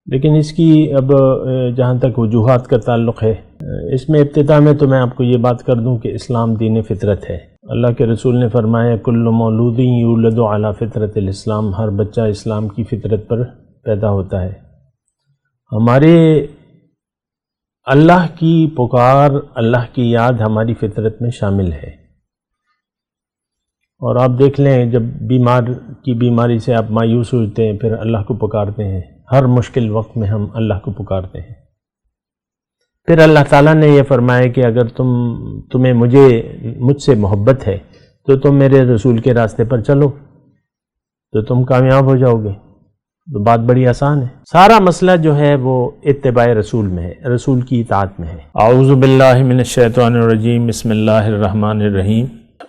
لیکن اس کی اب جہاں تک وجوہات کا تعلق ہے، اس میں ابتدا میں تو میں آپ کو یہ بات کر دوں کہ اسلام دین فطرت ہے۔ اللہ کے رسول نے فرمایا کل مولود یولد علی فطرت الاسلام، ہر بچہ اسلام کی فطرت پر پیدا ہوتا ہے۔ ہمارے اللہ کی پکار، اللہ کی یاد ہماری فطرت میں شامل ہے۔ اور آپ دیکھ لیں جب بیماری سے آپ مایوس ہوتے ہیں پھر اللہ کو پکارتے ہیں، ہر مشکل وقت میں ہم اللہ کو پکارتے ہیں۔ پھر اللہ تعالیٰ نے یہ فرمایا کہ اگر تمہیں مجھ سے محبت ہے تو تم میرے رسول کے راستے پر چلو تو تم کامیاب ہو جاؤ گے۔ تو بات بڑی آسان ہے، سارا مسئلہ جو ہے وہ اتباع رسول میں ہے، رسول کی اطاعت میں ہے۔ اعوذ باللہ من الشیطان الرجیم، بسم اللہ الرحمن الرحیم،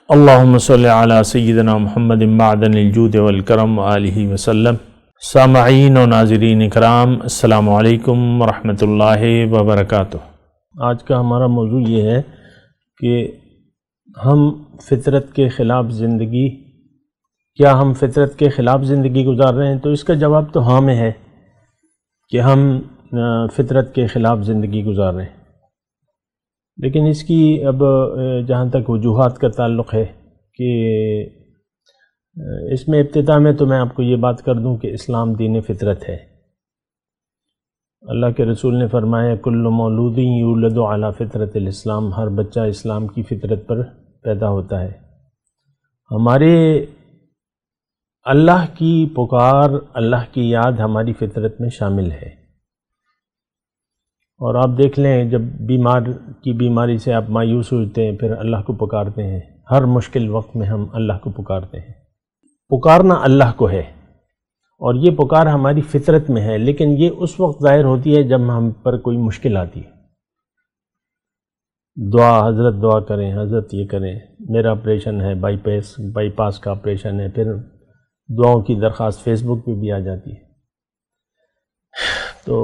اللہم صلی علی سیدنا محمد معدن الجود والکرم وآلہ وسلم۔ سامعین و ناظرین اکرام، السلام علیکم ورحمۃ اللہ وبرکاتہ۔ آج کا ہمارا موضوع یہ ہے کہ ہم فطرت کے خلاف زندگی، کیا ہم فطرت کے خلاف زندگی گزار رہے ہیں؟ تو اس کا جواب تو ہاں میں ہے کہ ہم فطرت کے خلاف زندگی گزار رہے ہیں، لیکن اس کی اب جہاں تک وجوہات کا تعلق ہے کہ اس میں ابتدا میں تو میں آپ کو یہ بات کر دوں کہ اسلام دین فطرت ہے۔ اللہ کے رسول نے فرمایا کل مولود یولد علی فطرت الاسلام، ہر بچہ اسلام کی فطرت پر پیدا ہوتا ہے۔ ہمارے اللہ کی پکار، اللہ کی یاد ہماری فطرت میں شامل ہے۔ اور آپ دیکھ لیں جب بیماری سے آپ مایوس ہوتے ہیں پھر اللہ کو پکارتے ہیں، ہر مشکل وقت میں ہم اللہ کو پکارتے ہیں۔ پکارنا اللہ کو ہے اور یہ پکار ہماری فطرت میں ہے، لیکن یہ اس وقت ظاہر ہوتی ہے جب ہم پر کوئی مشکل آتی ہے۔ حضرت دعا کریں، حضرت یہ کریں، میرا آپریشن ہے، بائی پاس کا آپریشن ہے، پھر دعاؤں کی درخواست فیس بک پہ بھی آ جاتی ہے۔ تو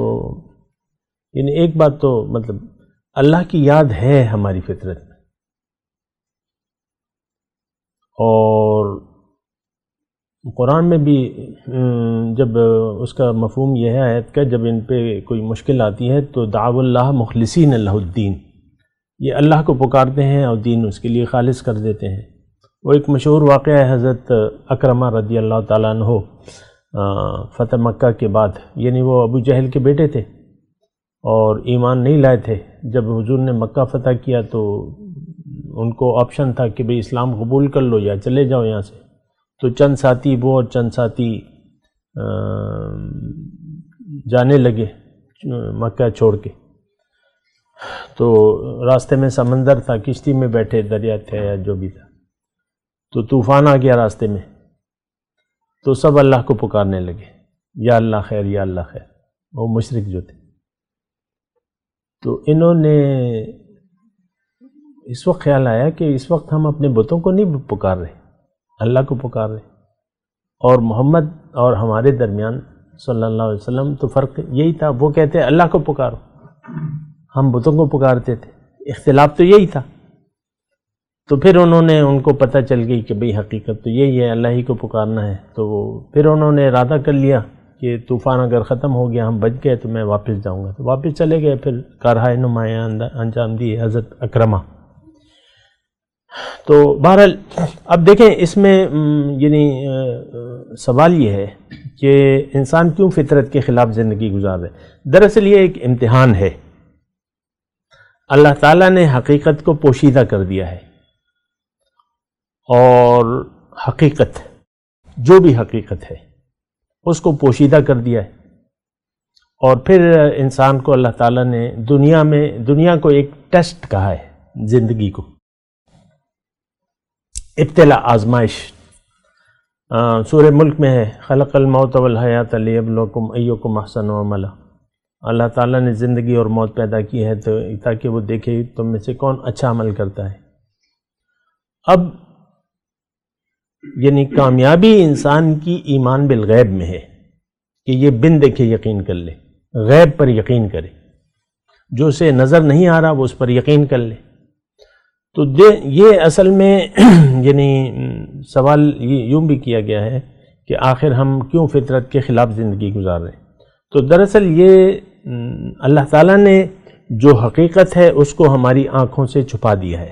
یعنی ایک بات تو مطلب اللہ کی یاد ہے ہماری فطرت میں، اور قرآن میں بھی جب اس کا مفہوم یہ ہے آیت کا، جب ان پہ کوئی مشکل آتی ہے تو دعوا اللہ مخلصین لہ الدین، یہ اللہ کو پکارتے ہیں اور دین اس کے لیے خالص کر دیتے ہیں۔ وہ ایک مشہور واقعہ ہے حضرت اکرمہ رضی اللہ تعالیٰ عنہ فتح مکہ کے بعد، یعنی وہ ابو جہل کے بیٹے تھے اور ایمان نہیں لائے تھے۔ جب حضور نے مکہ فتح کیا تو ان کو آپشن تھا کہ بھئی اسلام قبول کر لو یا چلے جاؤ یہاں سے۔ تو چند ساتھی وہ اور چند ساتھی جانے لگے مکہ چھوڑ کے۔ تو راستے میں سمندر تھا، کشتی میں بیٹھے، دریا تھا یا جو بھی تھا، تو طوفان آ گیا راستے میں، تو سب اللہ کو پکارنے لگے، یا اللہ خیر، یا اللہ خیر، وہ مشرک جو تھے۔ تو انہوں نے اس وقت خیال آیا کہ اس وقت ہم اپنے بتوں کو نہیں پکار رہے، اللہ کو پکار رہے، اور محمد اور ہمارے درمیان صلی اللہ علیہ وسلم تو فرق یہی تھا، وہ کہتے اللہ کو پکارو، ہم بتوں کو پکارتے تھے، اختلاف تو یہی تھا۔ تو پھر انہوں نے، ان کو پتہ چل گئی کہ بھئی حقیقت تو یہی ہے، اللہ ہی کو پکارنا ہے۔ تو پھر انہوں نے ارادہ کر لیا کہ طوفان اگر ختم ہو گیا، ہم بچ گئے تو میں واپس جاؤں گا، تو واپس چلے گئے، پھر کارہائے نمایاں انجام دی حضرت اکرمہ۔ تو بہرحال اب دیکھیں اس میں یعنی سوال یہ ہے کہ انسان کیوں فطرت کے خلاف زندگی گزار رہے ہیں؟ دراصل یہ ایک امتحان ہے۔ اللہ تعالیٰ نے حقیقت کو پوشیدہ کر دیا ہے، اور حقیقت، جو بھی حقیقت ہے اس کو پوشیدہ کر دیا ہے، اور پھر انسان کو اللہ تعالیٰ نے دنیا کو ایک ٹیسٹ کہا ہے، زندگی کو ابتلا، آزمائش۔ سورہ ملک میں ہے خلق الموت والحیات لیبلوکم ایکم احسن عملا، اللہ تعالیٰ نے زندگی اور موت پیدا کی ہے تاکہ وہ دیکھے تم میں سے کون اچھا عمل کرتا ہے۔ اب یعنی کامیابی انسان کی ایمان بالغیب میں ہے کہ یہ بن دیکھے یقین کر لے، غیب پر یقین کرے، جو اسے نظر نہیں آ رہا وہ اس پر یقین کر لے۔ تو یہ اصل میں یعنی سوال یوں بھی کیا گیا ہے کہ آخر ہم کیوں فطرت کے خلاف زندگی گزار رہے ہیں؟ تو دراصل یہ اللہ تعالیٰ نے جو حقیقت ہے اس کو ہماری آنکھوں سے چھپا دیا ہے.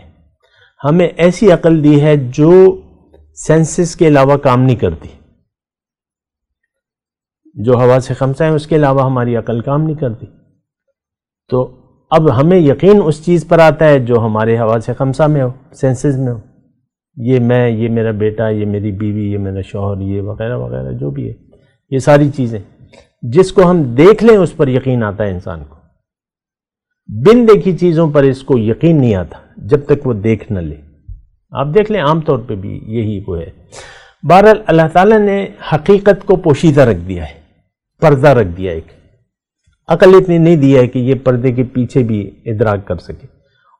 ہمیں ایسی عقل دی ہے جو سینسز کے علاوہ کام نہیں کرتی. جو حواس خمسہ ہیں اس کے علاوہ ہماری عقل کام نہیں کرتی. تو اب ہمیں یقین اس چیز پر آتا ہے جو ہمارے حواس خمسہ میں ہو، سینسز میں ہو. یہ میں، یہ میرا بیٹا، یہ میری بیوی، یہ میرا شوہر، یہ وغیرہ وغیرہ جو بھی ہے، یہ ساری چیزیں جس کو ہم دیکھ لیں اس پر یقین آتا ہے انسان کو. بن دیکھی چیزوں پر اس کو یقین نہیں آتا جب تک وہ دیکھ نہ لے. آپ دیکھ لیں عام طور پہ بھی یہی وہ ہے. بہرحال اللہ تعالیٰ نے حقیقت کو پوشیدہ رکھ دیا ہے، پردہ رکھ دیا. ایک عقل اتنی نہیں دی ہے کہ یہ پردے کے پیچھے بھی ادراک کر سکے،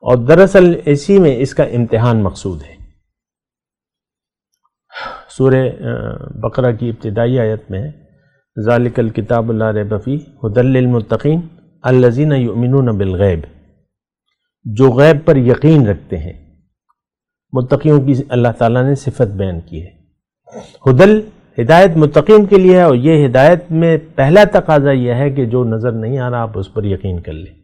اور دراصل اسی میں اس کا امتحان مقصود ہے. سورہ بقرہ کی ابتدائی آیت میں ذالک الکتاب لا ریب فیہ ھدی للمتقین الذین یؤمنون بالغیب، جو غیب پر یقین رکھتے ہیں. متقیوں کی اللہ تعالیٰ نے صفت بیان کی ہے. ھدی ہدایت متقین کے لیے ہے، اور یہ ہدایت میں پہلا تقاضا یہ ہے کہ جو نظر نہیں آ رہا آپ اس پر یقین کر لیں.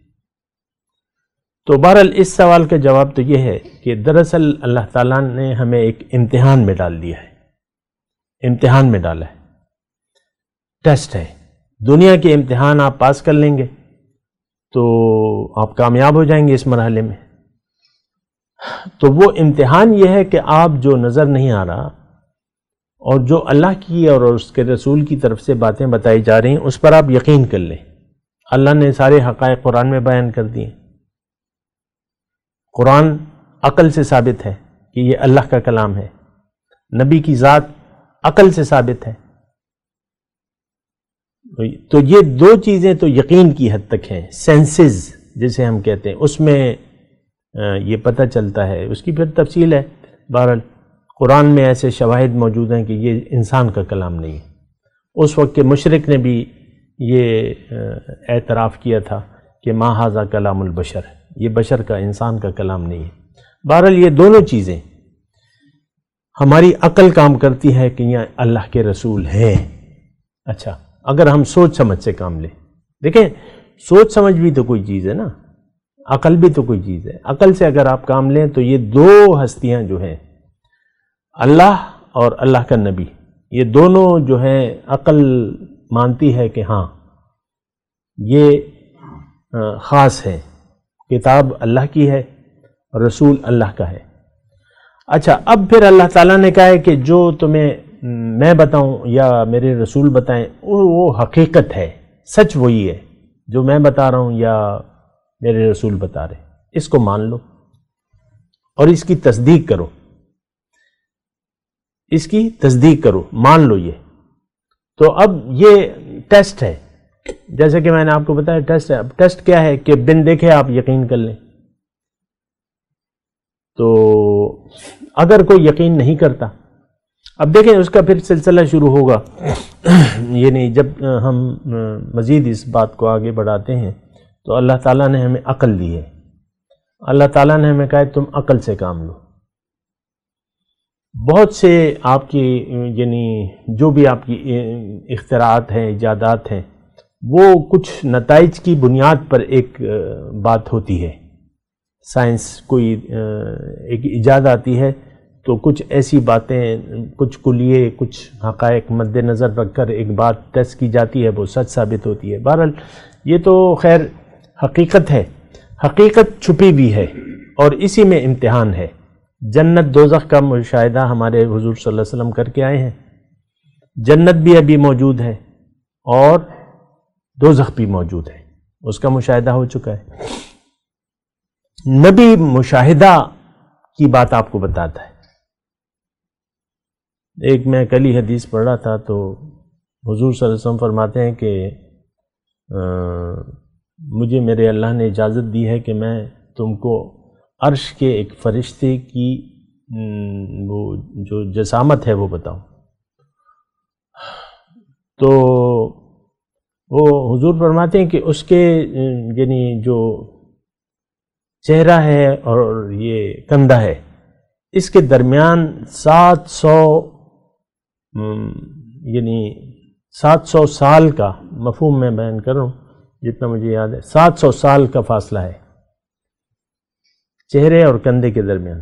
تو بہرحال اس سوال کا جواب تو یہ ہے کہ دراصل اللہ تعالیٰ نے ہمیں ایک امتحان میں ڈال دیا ہے. امتحان میں ڈالا ہے، ٹیسٹ ہے. دنیا کے امتحان آپ پاس کر لیں گے تو آپ کامیاب ہو جائیں گے اس مرحلے میں. تو وہ امتحان یہ ہے کہ آپ جو نظر نہیں آ رہا اور جو اللہ کی اور اس کے رسول کی طرف سے باتیں بتائی جا رہی ہیں اس پر آپ یقین کر لیں. اللہ نے سارے حقائق قرآن میں بیان کر دیے. قرآن عقل سے ثابت ہے کہ یہ اللہ کا کلام ہے. نبی کی ذات عقل سے ثابت ہے. تو یہ دو چیزیں تو یقین کی حد تک ہیں. سینسز جسے ہم کہتے ہیں اس میں یہ پتہ چلتا ہے. اس کی پھر تفصیل ہے. بہرحال قرآن میں ایسے شواہد موجود ہیں کہ یہ انسان کا کلام نہیں ہے. اس وقت کے مشرک نے بھی یہ اعتراف کیا تھا کہ ما ھذا کلام البشر، یہ بشر کا، انسان کا کلام نہیں ہے. بہرحال یہ دونوں چیزیں ہماری عقل کام کرتی ہے کہ یہ اللہ کے رسول ہیں. اچھا، اگر ہم سوچ سمجھ سے کام لیں. دیکھیں سوچ سمجھ بھی تو کوئی چیز ہے نا، عقل بھی تو کوئی چیز ہے. عقل سے اگر آپ کام لیں تو یہ دو ہستیاں جو ہیں اللہ اور اللہ کا نبی، یہ دونوں جو ہیں عقل مانتی ہے کہ ہاں یہ خاص ہے. کتاب اللہ کی ہے، رسول اللہ کا ہے. اچھا، اب پھر اللہ تعالیٰ نے کہا ہے کہ جو تمہیں میں بتاؤں یا میرے رسول بتائیں وہ حقیقت ہے، سچ وہی ہے جو میں بتا رہا ہوں یا میرے رسول بتا رہے. اس کو مان لو اور اس کی تصدیق کرو. اس کی تصدیق کرو، مان لو. یہ تو اب یہ ٹیسٹ ہے. جیسے کہ میں نے آپ کو بتایا ٹیسٹ ہے. اب ٹیسٹ کیا ہے کہ بن دیکھے آپ یقین کر لیں. تو اگر کوئی یقین نہیں کرتا، اب دیکھیں اس کا پھر سلسلہ شروع ہوگا. یعنی جب ہم مزید اس بات کو آگے بڑھاتے ہیں تو اللہ تعالیٰ نے ہمیں عقل دی ہے. اللہ تعالیٰ نے ہمیں کہا تم عقل سے کام لو. بہت سے آپ کی یعنی جو بھی آپ کی اختراعات ہیں، ایجادات ہیں، وہ کچھ نتائج کی بنیاد پر ایک بات ہوتی ہے. سائنس کوئی ایک ایجاد آتی ہے تو کچھ ایسی باتیں، کچھ کلیے، کچھ حقائق مد نظر رکھ کر ایک بات ٹیسٹ کی جاتی ہے، وہ سچ ثابت ہوتی ہے. بہرحال یہ تو خیر حقیقت ہے. حقیقت چھپی بھی ہے اور اسی میں امتحان ہے. جنت دوزخ کا مشاہدہ ہمارے حضور صلی اللہ علیہ وسلم کر کے آئے ہیں. جنت بھی ابھی موجود ہے اور دوزخ بھی موجود ہے، اس کا مشاہدہ ہو چکا ہے. نبی مشاہدہ کی بات آپ کو بتاتا ہے. ایک میں کل ہی حدیث پڑھ رہا تھا تو حضور صلی اللہ علیہ وسلم فرماتے ہیں کہ مجھے میرے اللہ نے اجازت دی ہے کہ میں تم کو عرش کے ایک فرشتے کی وہ جو جسامت ہے وہ بتاؤں. تو وہ حضور فرماتے ہیں کہ اس کے یعنی جو چہرہ ہے اور یہ کندھا ہے، اس کے درمیان 700 یعنی 700 سال کا مفہوم میں بیان کر رہا ہوں جتنا مجھے یاد ہے، 700 سال کا فاصلہ ہے چہرے اور کندھے کے درمیان،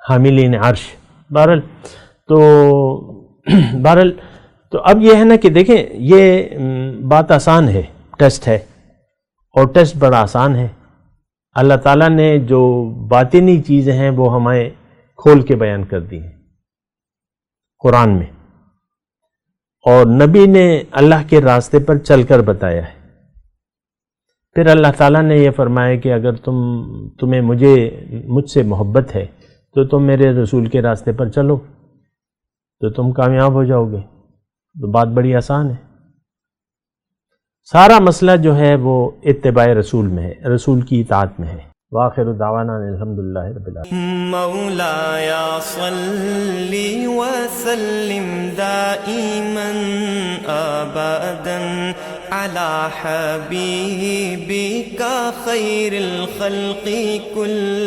حاملین عرش۔ بہرحال تو اب یہ ہے نا کہ دیکھیں یہ بات آسان ہے، ٹیسٹ ہے، اور ٹیسٹ بڑا آسان ہے۔ اللہ تعالیٰ نے جو باطنی چیزیں ہیں وہ ہمیں کھول کے بیان کر دی ہیں قرآن میں، اور نبی نے اللہ کے راستے پر چل کر بتایا ہے۔ پھر اللہ تعالیٰ نے یہ فرمایا کہ اگر تمہیں مجھ سے محبت ہے تو تم میرے رسول کے راستے پر چلو تو تم کامیاب ہو جاؤ گے۔ تو بات بڑی آسان ہے، سارا مسئلہ جو ہے وہ اتباع رسول میں ہے، رسول کی اطاعت میں ہے۔ وآخر دعوانا الحمدللہ رب العالمین۔ مولاي صل وسلم دائما ابدا على حبيبك خير الخلق كل